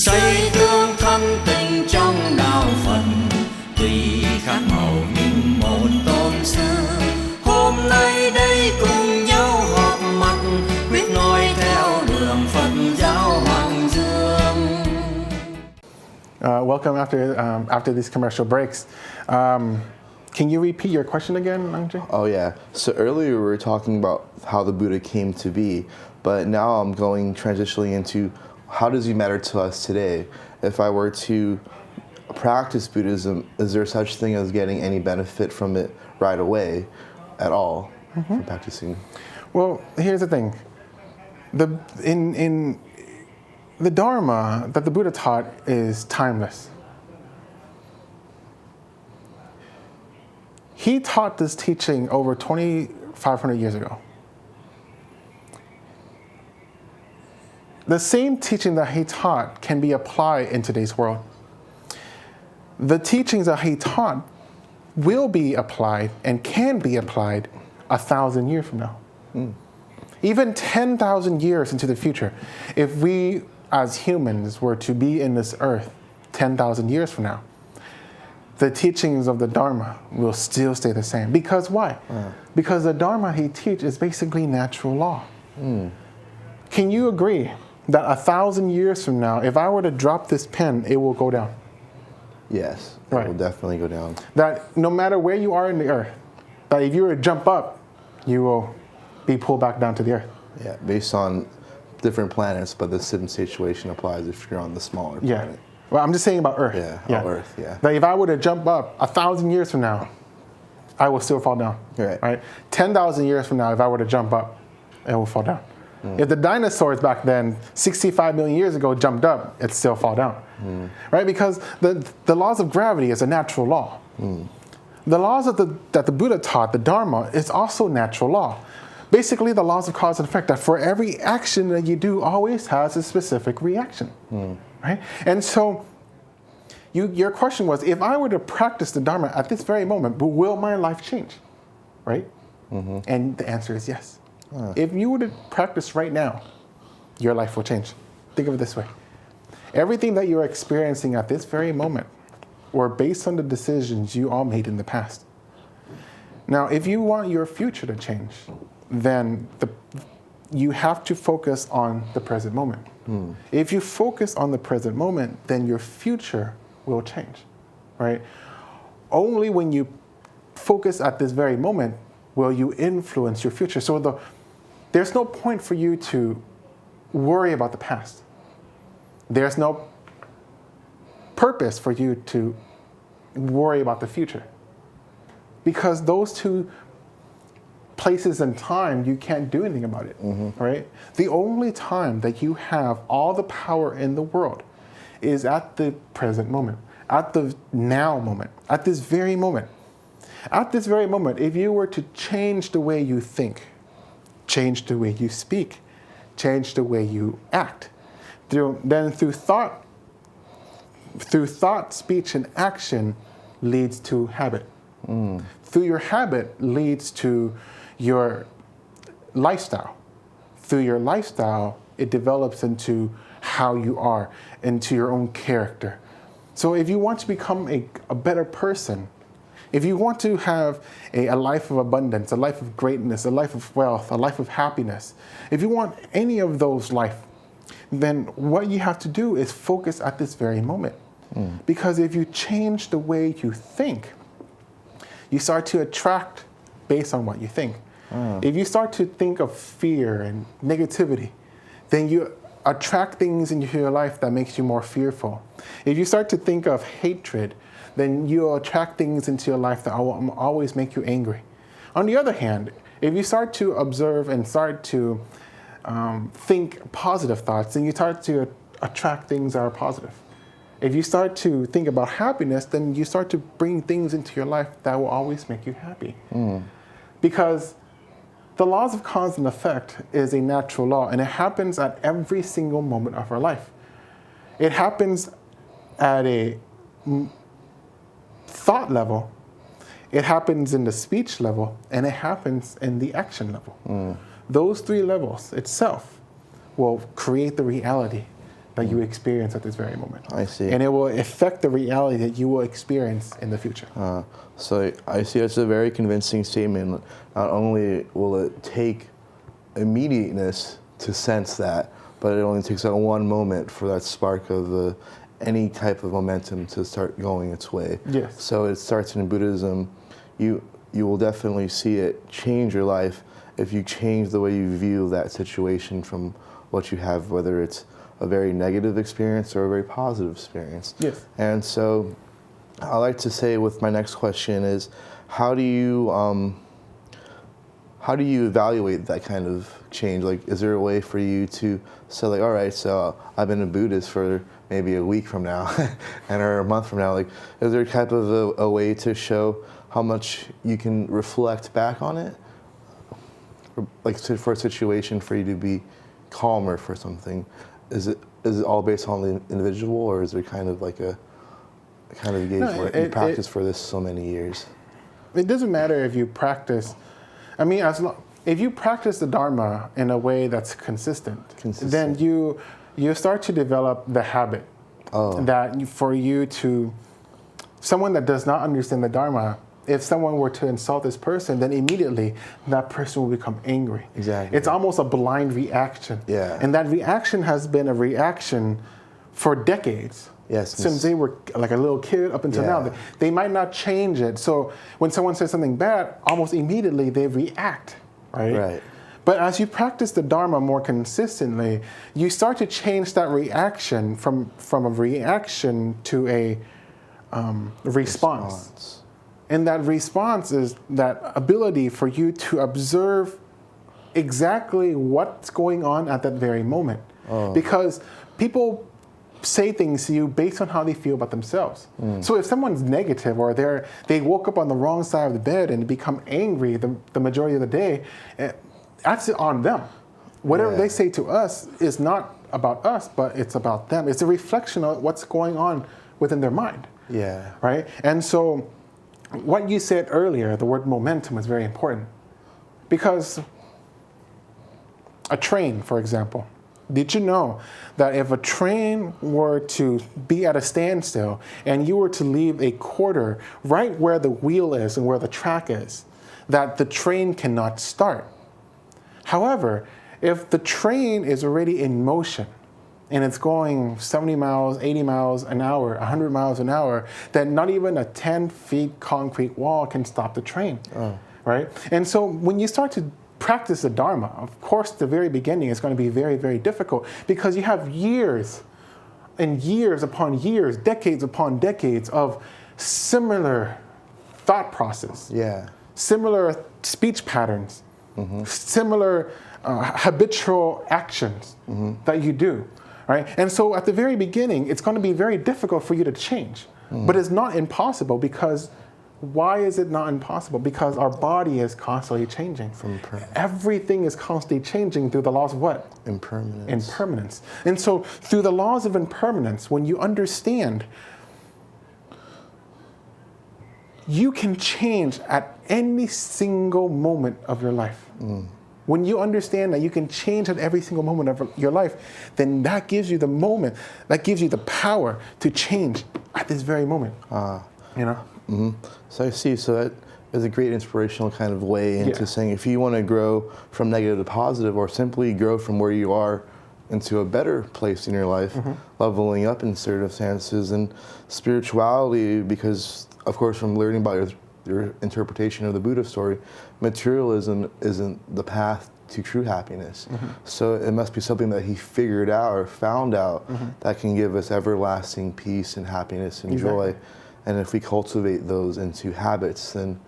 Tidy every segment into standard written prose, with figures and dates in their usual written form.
xây tương thân tình trong đạo Phật, tùy khác màu nhưng một tôn sư. Hôm nay đây cùng nhau họp mặt, quyết noi theo đường Phật giáo Hoàng Dương. Welcome after these commercial breaks. Can you repeat your question again, Andre? Oh yeah. So earlier we were talking about how the Buddha came to be, but now I'm transitioning into how does he matter to us today? If I were to practice Buddhism, is there such thing as getting any benefit from it right away at all from practicing? Well, here's the thing. In the Dharma that the Buddha taught is timeless. He taught this teaching over 2,500 years ago. The same teaching that he taught can be applied in today's world. The teachings that he taught will be applied and can be applied 1,000 years from now. Even 10,000 years into the future. If we as humans were to be in this earth 10,000 years from now, the teachings of the Dharma will still stay the same. Because why? Because the Dharma he teaches is basically natural law. Can you agree that 1,000 years from now, if I were to drop this pen, it will go down? Yes, Right. it will definitely go down. That no matter where you are in the earth, that if you were to jump up, you will be pulled back down to the earth. Yeah, based on different planets, but the same situation applies if you're on the smaller planet. Well, I'm just saying about Earth. Yeah. Earth, yeah. That if I were to jump up 1,000 years from now, I will still fall down. Right. 10,000 years from now, if I were to jump up, it will fall down. If the dinosaurs back then, 65 million years ago, jumped up, it'd still fall down. Right? Because the laws of gravity is a natural law. The laws that the Buddha taught, the Dharma, is also natural law. Basically, the laws of cause and effect, that for every action that you do always has a specific reaction. Right? And so your question was, if I were to practice the Dharma at this very moment, will my life change? Right? And the answer is yes. If you were to practice right now, your life will change. Think of it this way. Everything that you're experiencing at this very moment were based on the decisions you all made in the past. Now, if you want your future to change, then you have to focus on the present moment. If you focus on the present moment, then your future will change, right? Only when you focus at this very moment will you influence your future. So there's no point for you to worry about the past. There's no purpose for you to worry about the future. Because those two places in time, you can't do anything about it, right? The only time that you have all the power in the world is at the present moment, at the now moment, at this very moment. At this very moment, if you were to change the way you think, change the way you speak, change the way you act, then through thought, speech, and action leads to habit. Through your habit leads to your lifestyle. Through your lifestyle, it develops into how you are, into your own character. So if you want to become a better person, if you want to have a life of abundance, a life of greatness, a life of wealth, a life of happiness, if you want any of those life, then what you have to do is focus at this very moment. Because if you change the way you think, you start to attract based on what you think. If you start to think of fear and negativity, then you attract things into your life that makes you more fearful. If you start to think of hatred, then you'll attract things into your life that will always make you angry. On the other hand, if you start to observe and start to think positive thoughts, then you start to attract things that are positive. If you start to think about happiness, then you start to bring things into your life that will always make you happy. Because the laws of cause and effect is a natural law, and it happens at every single moment of our life. It happens at a thought level, it happens in the speech level, and it happens in the action level. Those three levels itself will create the reality that you experience at this very moment. I see. And it will affect the reality that you will experience in the future. So I see it's a very convincing statement. Not only will it take immediateness to sense that, but it only takes that one moment for that spark of any type of momentum to start going its way. Yes. So it starts in Buddhism. You will definitely see it change your life if you change the way you view that situation from what you have, whether it's a very negative experience or a very positive experience. Yes. And so I like to say with my next question is, how do you evaluate that kind of change? Like, is there a way for you to say, like, all right, so I've been a Buddhist for maybe a week from now or a month from now. Like, is there type of a way to show how much you can reflect back on it? Or, like, for a situation for you to be calmer for something, is it all based on the individual, or is there kind of like a kind of gauge where you practice for this so many years? It doesn't matter if you practice. I mean, if you practice the Dharma in a way that's consistent. Then you start to develop the habit that for you to, someone that does not understand the Dharma, if someone were to insult this person, then immediately that person will become angry. Exactly. It's almost a blind reaction. Yeah. And that reaction has been a reaction for decades. Yes. Since they were like a little kid up until now. They might not change it. So when someone says something bad, almost immediately they react, right? Right. But as you practice the Dharma more consistently, you start to change that reaction from a reaction to a response. And that response is that ability for you to observe exactly what's going on at that very moment. Because people say things to you based on how they feel about themselves. So if someone's negative, or they woke up on the wrong side of the bed and become angry the majority of the day, that's on them. Whatever they say to us is not about us, but it's about them. It's a reflection of what's going on within their mind. Yeah. Right? And so what you said earlier, the word momentum, is very important. Because a train, for example, did you know that if a train were to be at a standstill and you were to leave a quarter right where the wheel is and where the track is, that the train cannot start? However, if the train is already in motion and it's going 70 miles, 80 miles an hour, 100 miles an hour, then not even a 10 feet concrete wall can stop the train, right? And so when you start to practice the Dharma, of course, the very beginning is going to be very, very difficult, because you have years and years upon years, decades upon decades of similar thought process, similar speech patterns, similar habitual actions that you do, right? And so at the very beginning, it's going to be very difficult for you to change, but it's not impossible. Because why is it not impossible? Because our body is constantly changing. Everything is constantly changing through the laws of what? Impermanence. And so through the laws of impermanence, when you understand, you can change at any single moment of your life. When you understand that you can change at every single moment of your life, then that gives you the moment, that gives you the power to change at this very moment. You know? So I see. So that is a great inspirational kind of way into saying, if you want to grow from negative to positive, or simply grow from where you are into a better place in your life, leveling up in circumstances, and spirituality, because of course from learning about your interpretation of the Buddha story, materialism isn't the path to true happiness. So it must be something that he figured out or found out that can give us everlasting peace and happiness and joy. And if we cultivate those into habits, then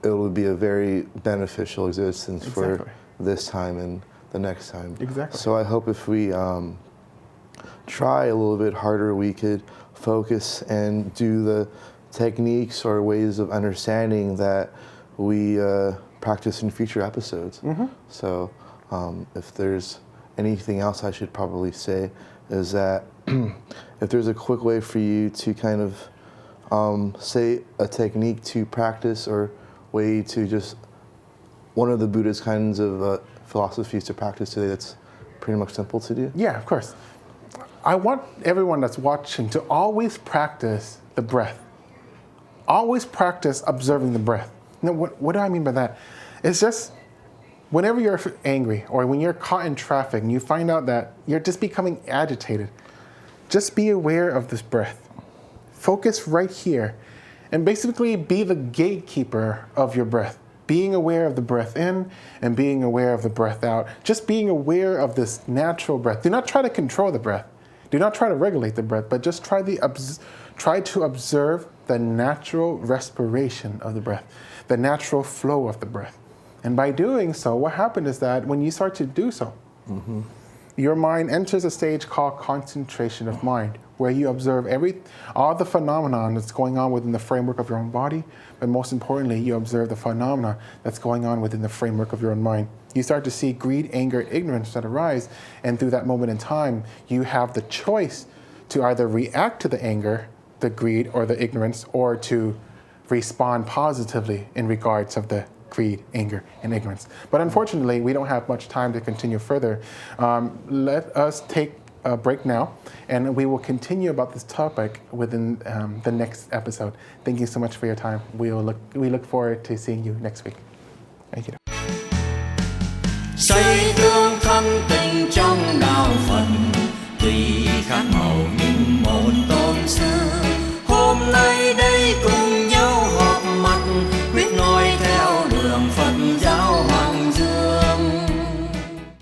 it will be a very beneficial existence for this time and the next time. So I hope if we try a little bit harder, we could focus and do the techniques or ways of understanding that we practice in future episodes. So if there's anything else I should probably say, is that if there's a quick way for you to kind of say a technique to practice, or way to just one of the Buddhist kinds of philosophies to practice today that's pretty much simple to do? Yeah, of course. I want everyone that's watching to always practice the breath. Always practice observing the breath. Now, what do I mean by that? It's just whenever you're angry or when you're caught in traffic and you find out that you're just becoming agitated, just be aware of this breath. Focus right here and basically be the gatekeeper of your breath. Being aware of the breath in and being aware of the breath out. Just being aware of this natural breath. Do not try to control the breath. Do not try to regulate the breath, but just try to observe the natural respiration of the breath, the natural flow of the breath. And by doing so, what happened is that when you start to do so, your mind enters a stage called concentration of mind, where you observe all the phenomenon that's going on within the framework of your own body, but most importantly, you observe the phenomena that's going on within the framework of your own mind. You start to see greed, anger, ignorance that arise, and through that moment in time, you have the choice to either react to the anger, the greed, or the ignorance, or to respond positively in regards of the greed, anger, and ignorance. But unfortunately, we don't have much time to continue further. Let us take a break now, and we will continue about this topic within the next episode. Thank you so much for your time. We look forward to seeing you next week. Thank you. 西疆吞併中咬份，對黑謀。